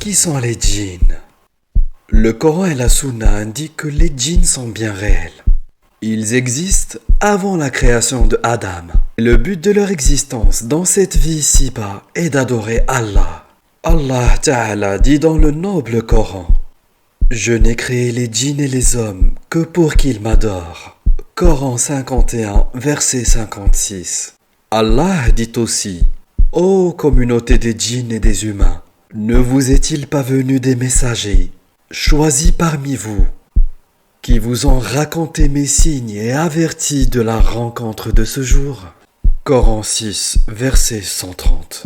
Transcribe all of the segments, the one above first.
Qui sont les djinns? Le Coran et la Sunna indiquent que les djinns sont bien réels. Ils existent avant la création de Adam. Le but de leur existence dans cette vie ici-bas est d'adorer Allah. Allah Ta'ala dit dans le noble Coran: Je n'ai créé les djinns et les hommes que pour qu'ils m'adorent. Coran 51, verset 56. Allah dit aussi: Ô communauté des djinns et des humains, ne vous est-il pas venu des messagers, choisis parmi vous, qui vous ont raconté mes signes et avertis de la rencontre de ce jour? Coran 6, verset 130.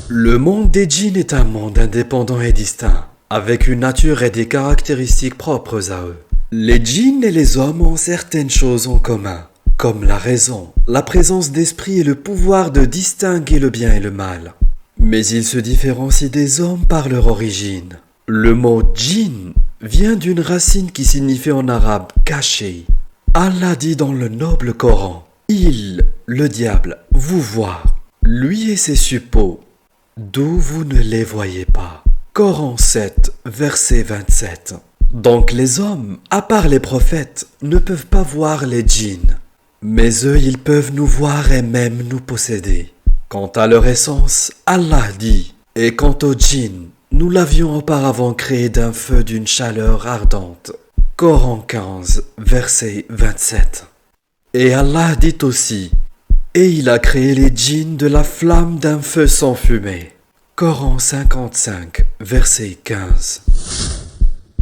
Le monde des djinns est un monde indépendant et distinct, avec une nature et des caractéristiques propres à eux. Les djinns et les hommes ont certaines choses en commun, comme la raison, la présence d'esprit et le pouvoir de distinguer le bien et le mal. Mais ils se différencient des hommes par leur origine. Le mot djinn vient d'une racine qui signifie en arabe caché. Allah dit dans le noble Coran: Il, le diable, vous voit, lui et ses suppôts, d'où vous ne les voyez pas. Coran 7, verset 27. Donc les hommes, à part les prophètes, ne peuvent pas voir les djinns. Mais eux, ils peuvent nous voir et même nous posséder. Quant à leur essence, Allah dit: Et quant aux djinns, nous l'avions auparavant créé d'un feu d'une chaleur ardente. Coran 15, verset 27. Et Allah dit aussi: Et il a créé les djinns de la flamme d'un feu sans fumée. Coran 55, verset 15.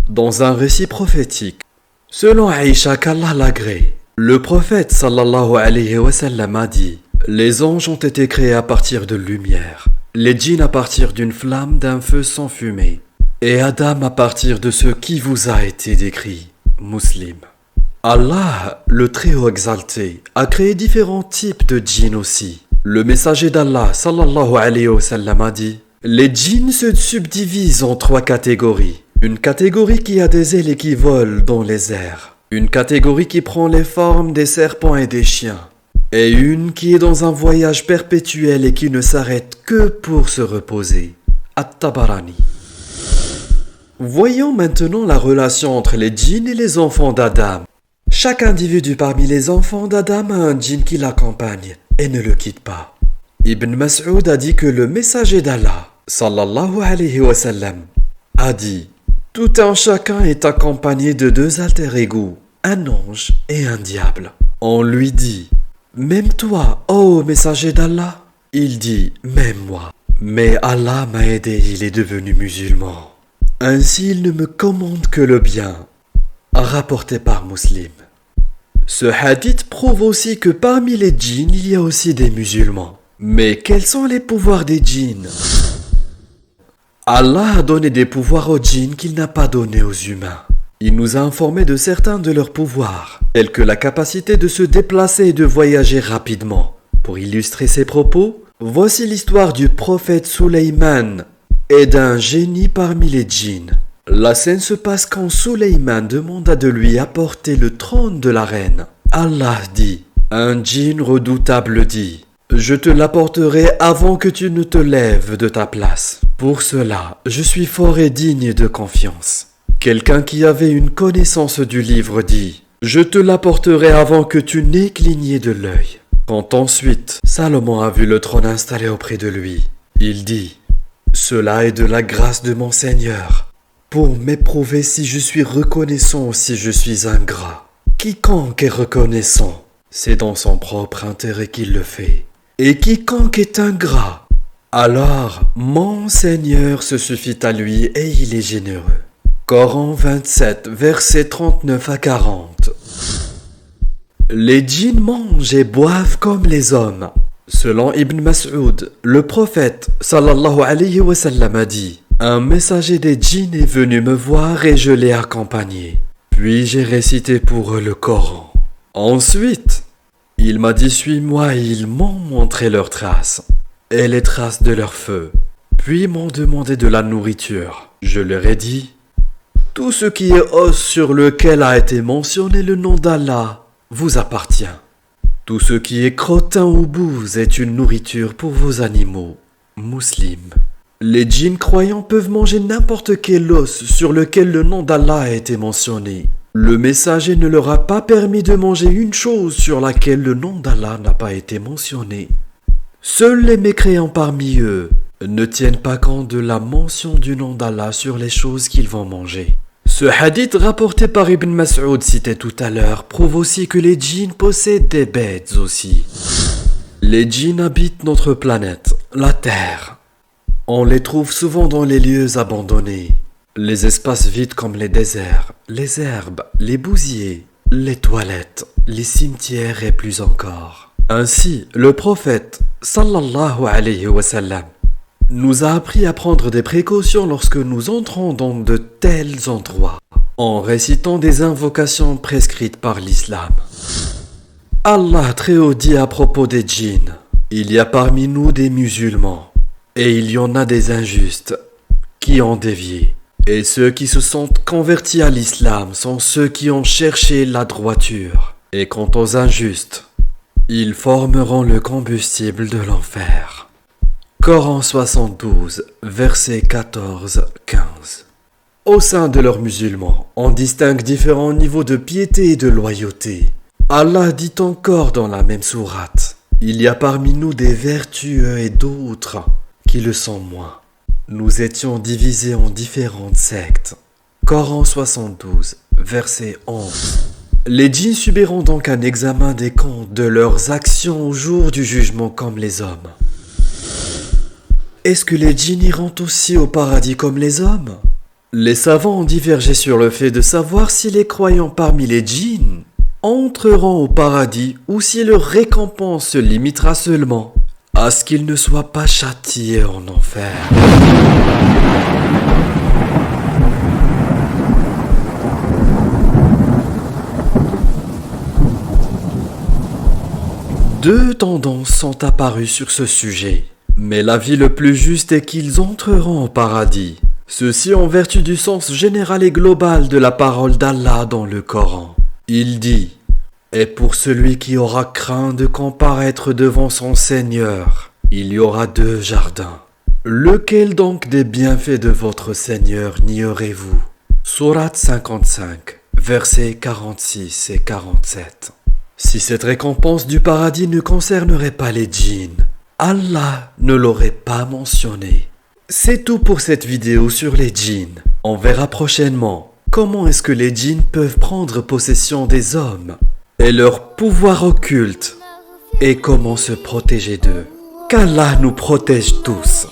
Dans un récit prophétique, selon Aïcha qu'Allah l'agrée, le prophète sallallahu alayhi wa sallam a dit: Les anges ont été créés à partir de lumière, les djinns à partir d'une flamme d'un feu sans fumée, et Adam à partir de ce qui vous a été décrit. Muslim. Allah, le Très-Haut exalté, a créé différents types de djinns aussi. Le messager d'Allah sallallahu alayhi wa sallam a dit: Les djinns se subdivisent en 3 catégories. Une catégorie qui a des ailes et qui vole dans les airs. Une catégorie qui prend les formes des serpents et des chiens. Et une qui est dans un voyage perpétuel et qui ne s'arrête que pour se reposer. At-Tabarani. Voyons maintenant la relation entre les djinns et les enfants d'Adam. Chaque individu parmi les enfants d'Adam a un djinn qui l'accompagne et ne le quitte pas. Ibn Mas'ud a dit que le messager d'Allah, sallallahu alayhi wa sallam, a dit: Tout un chacun est accompagné de 2 alter-ego, un ange et un diable. On lui dit: Même toi, ô messager d'Allah? Il dit: Même moi. Mais Allah m'a aidé, il est devenu musulman. Ainsi il ne me commande que le bien. Rapporté par Muslim. Ce hadith prouve aussi que parmi les djinns, il y a aussi des musulmans. Mais quels sont les pouvoirs des djinns? Allah a donné des pouvoirs aux djinns qu'il n'a pas donnés aux humains. Il nous a informé de certains de leurs pouvoirs, tels que la capacité de se déplacer et de voyager rapidement. Pour illustrer ses propos, voici l'histoire du prophète Suleyman et d'un génie parmi les djinns. La scène se passe quand Suleyman demanda de lui apporter le trône de la reine. Allah dit: Un djinn redoutable dit: Je te l'apporterai avant que tu ne te lèves de ta place. Pour cela, je suis fort et digne de confiance. Quelqu'un qui avait une connaissance du livre dit: Je te l'apporterai avant que tu n'aies cligné de l'œil. Quand ensuite Salomon a vu le trône installé auprès de lui, il dit: Cela est de la grâce de mon Seigneur, pour m'éprouver si je suis reconnaissant ou si je suis ingrat. Quiconque est reconnaissant, c'est dans son propre intérêt qu'il le fait. Et quiconque est ingrat, alors mon Seigneur se suffit à lui et il est généreux. Coran 27, versets 39 à 40. Les djinns mangent et boivent comme les hommes. Selon Ibn Mas'ud, le prophète sallallahu alayhi wa sallam a dit: Un messager des djinns est venu me voir et je l'ai accompagné. Puis j'ai récité pour eux le Coran. Ensuite, il m'a dit: Suis-moi, et ils m'ont montré leurs traces et les traces de leur feu. Puis m'ont demandé de la nourriture. Je leur ai dit: Tout ce qui est os sur lequel a été mentionné le nom d'Allah vous appartient. Tout ce qui est crottin ou bouse est une nourriture pour vos animaux. Muslim. Les djinns croyants peuvent manger n'importe quel os sur lequel le nom d'Allah a été mentionné. Le messager ne leur a pas permis de manger une chose sur laquelle le nom d'Allah n'a pas été mentionné. Seuls les mécréants parmi eux ne tiennent pas compte de la mention du nom d'Allah sur les choses qu'ils vont manger. Ce hadith rapporté par Ibn Mas'ud cité tout à l'heure prouve aussi que les djinns possèdent des bêtes aussi. Les djinns habitent notre planète, la Terre. On les trouve souvent dans les lieux abandonnés, les espaces vides comme les déserts, les herbes, les bousiers, les toilettes, les cimetières et plus encore. Ainsi, le prophète, sallallahu alayhi wa sallam, nous a appris à prendre des précautions lorsque nous entrons dans de tels endroits, en récitant des invocations prescrites par l'islam. Allah très haut dit à propos des djinns, il y a parmi nous des musulmans, et il y en a des injustes, qui ont dévié. Et ceux qui se sont convertis à l'islam sont ceux qui ont cherché la droiture. Et quant aux injustes, ils formeront le combustible de l'enfer. Coran 72, versets 14-15. Au sein de leurs musulmans, on distingue différents niveaux de piété et de loyauté. Allah dit encore dans la même sourate, il y a parmi nous des vertueux et d'autres qui le sont moins. Nous étions divisés en différentes sectes. Coran 72, verset 11. Les djinns subiront donc un examen des comptes de leurs actions au jour du jugement comme les hommes. Est-ce que les djinns iront aussi au paradis comme les hommes? Les savants ont divergé sur le fait de savoir si les croyants parmi les djinns entreront au paradis ou si leur récompense se limitera seulement à ce qu'ils ne soient pas châtiés en enfer. Deux tendances sont apparues sur ce sujet, mais l'avis le plus juste est qu'ils entreront au paradis. Ceci en vertu du sens général et global de la parole d'Allah dans le Coran. Il dit « Et pour celui qui aura craint de comparaître devant son Seigneur, il y aura 2 jardins. Lequel donc des bienfaits de votre Seigneur nierez-vous » Sourate 55, versets 46 et 47. Si cette récompense du paradis ne concernerait pas les djinns, Allah ne l'aurait pas mentionné. C'est tout pour cette vidéo sur les djinns. On verra prochainement comment est-ce que les djinns peuvent prendre possession des hommes et leur pouvoir occulte et comment se protéger d'eux. Qu'Allah nous protège tous.